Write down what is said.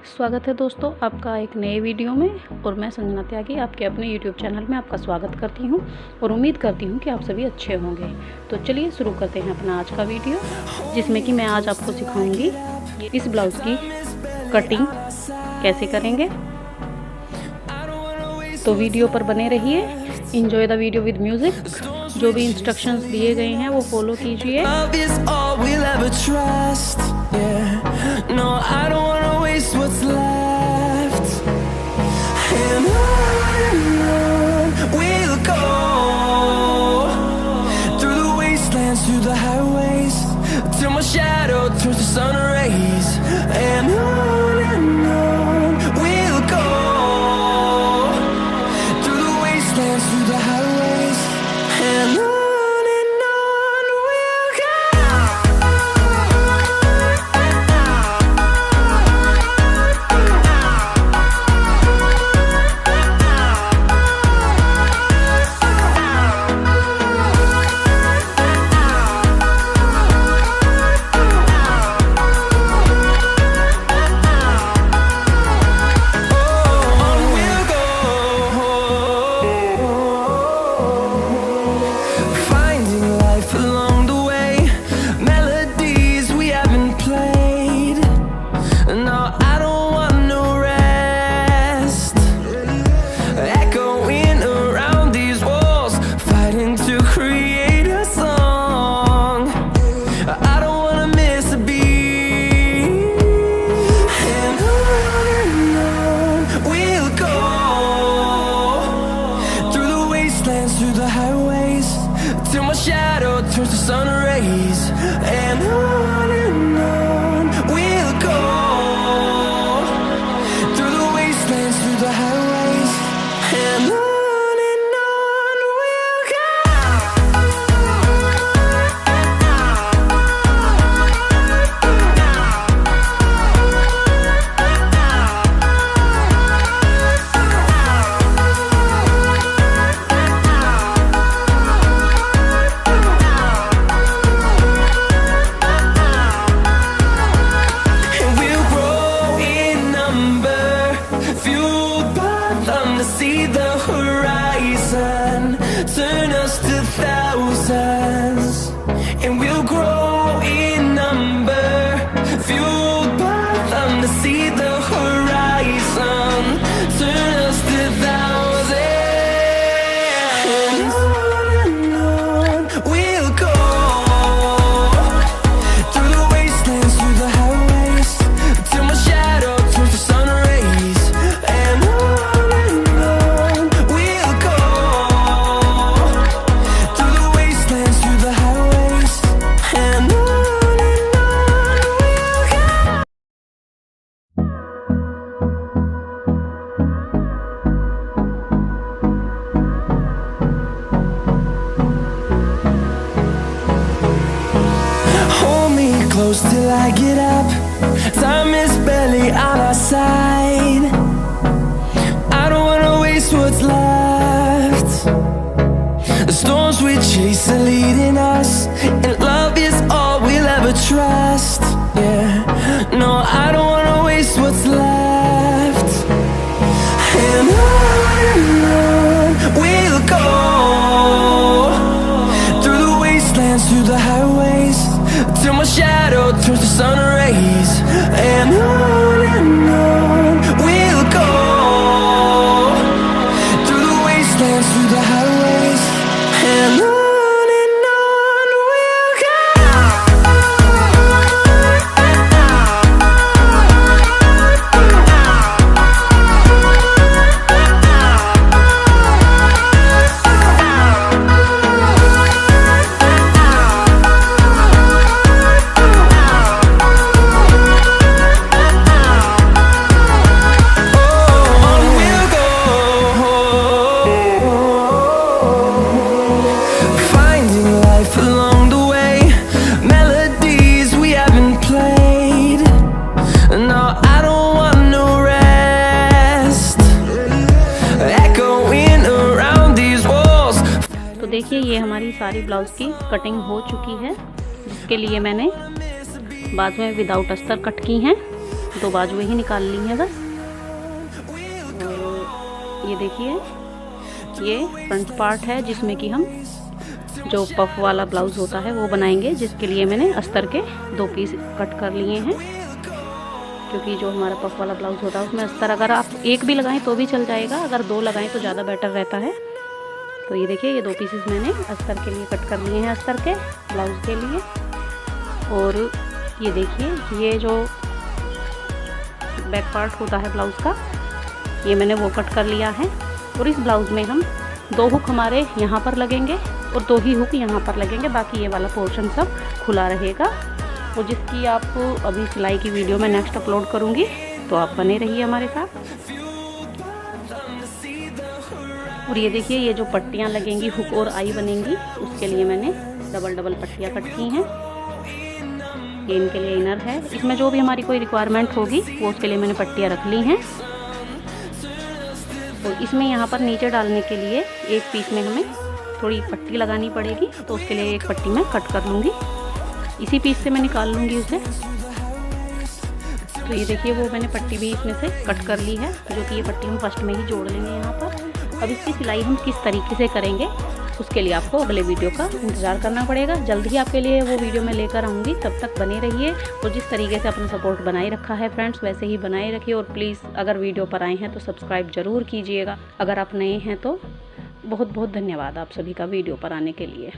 स्वागत है दोस्तों आपका एक नए वीडियो में। और मैं संजना त्यागी आपके अपने YouTube चैनल में आपका स्वागत करती हूं और उम्मीद करती हूं कि आप सभी अच्छे होंगे। तो चलिए शुरू करते हैं अपना आज का वीडियो, जिसमें कि मैं आज आपको सिखाऊंगी इस ब्लाउज़ की कटिंग कैसे करेंगे। तो वीडियो पर बने रहिए, enjoy the video with music. जो भी इंस्ट्रक्शंस दिए गए हैं वो फॉलो कीजिए। What's left, and on we'll go, through the wastelands, through the highways, till my shadow turns to sun rays, and on we'll go, through the wastelands, through the highways, and on. Through the highways, till my shadow turns to sun rays, and on we'll go, through the wastelands, through the highways, and on we'll go. See the horizon, turn us to thousands, and we'll grow in number, fueled by them to see the horizon, turn us to thousands, and on we'll go, through the wastelands, through the highways, till my shadow turns to sun rays, and on. Close till I get up, time is barely on our side. I don't wanna waste what's left. The storms we chase are leading us, and love is all we'll ever trust. Yeah, no, I don't wanna waste what's left. And on we'll go, through the wastelands, through the highways, till my shadow turns to sun rays, and on we'll go, through the wastelands, through the highways, and on we'll go. देखिए ये हमारी सारी blouse की cutting हो चुकी है, जिसके लिए मैंने बाजू में विदाउट अस्तर कट की हैं। 2 बाजुएं ही निकाल ली हैं बस। और ये देखिए, ये फ्रंट पार्ट है जिसमें कि हम जो पफ वाला ब्लाउज़ होता है वो बनाएंगे, जिसके लिए मैंने अस्तर के 2 पीस कट कर लिए हैं। क्योंकि जो हमारा पफ वाला ब्लाउज़ होता है उसमें अस्तर अगर आप 1 भी लगाएं तो भी चल जाएगा, अगर 2 लगाएं तो ज़्यादा बेटर रहता है। तो ये देखिए, ये 2 पीसेस मैंने अस्तर के लिए कट कर लिए हैं, अस्तर के ब्लाउज़ के लिए। और ये देखिए, ये जो बैक पार्ट होता है ब्लाउज़ का, ये मैंने वो कट कर लिया है। और इस ब्लाउज़ में हम 2 हुक हमारे यहाँ पर लगेंगे और 2 ही हुक यहाँ पर लगेंगे, बाकी ये वाला पोर्शन सब खुला रहेगा। और जिसकी आप अभी सिलाई की वीडियो मैं नेक्स्ट अपलोड करूँगी, तो आप बने रहिए हमारे साथ। और ये देखिए, ये जो पट्टियाँ लगेंगी, हुक और आई बनेंगी, उसके लिए मैंने डबल पट्टियाँ कट की हैं। ये इनके लिए इनर है, इसमें जो भी हमारी कोई रिक्वायरमेंट होगी वो उसके लिए मैंने पट्टियाँ रख ली हैं। और इसमें यहाँ पर नीचे डालने के लिए एक पीस में हमें थोड़ी पट्टी लगानी पड़ेगी, तो उसके लिए एक पट्टी मैं कट कर लूँगी, इसी पीस से मैं निकाल लूँगी उसे। तो ये देखिए, वो मैंने पट्टी भी इसमें से कट कर ली है, जो कि ये पट्टी हम फर्स्ट में ही जोड़ लेंगे यहाँ पर। अब इसकी सिलाई हम किस तरीके से करेंगे उसके लिए आपको अगले वीडियो का इंतज़ार करना पड़ेगा। जल्द ही आपके लिए वो वीडियो मैं लेकर आऊँगी, तब तक बने रहिए। और जिस तरीके से अपना सपोर्ट बनाए रखा है फ्रेंड्स, वैसे ही बनाए रखिए। और प्लीज़ अगर वीडियो पर आए हैं तो सब्सक्राइब ज़रूर कीजिएगा। अगर आप नए हैं तो बहुत बहुत धन्यवाद आप सभी का वीडियो पर आने के लिए।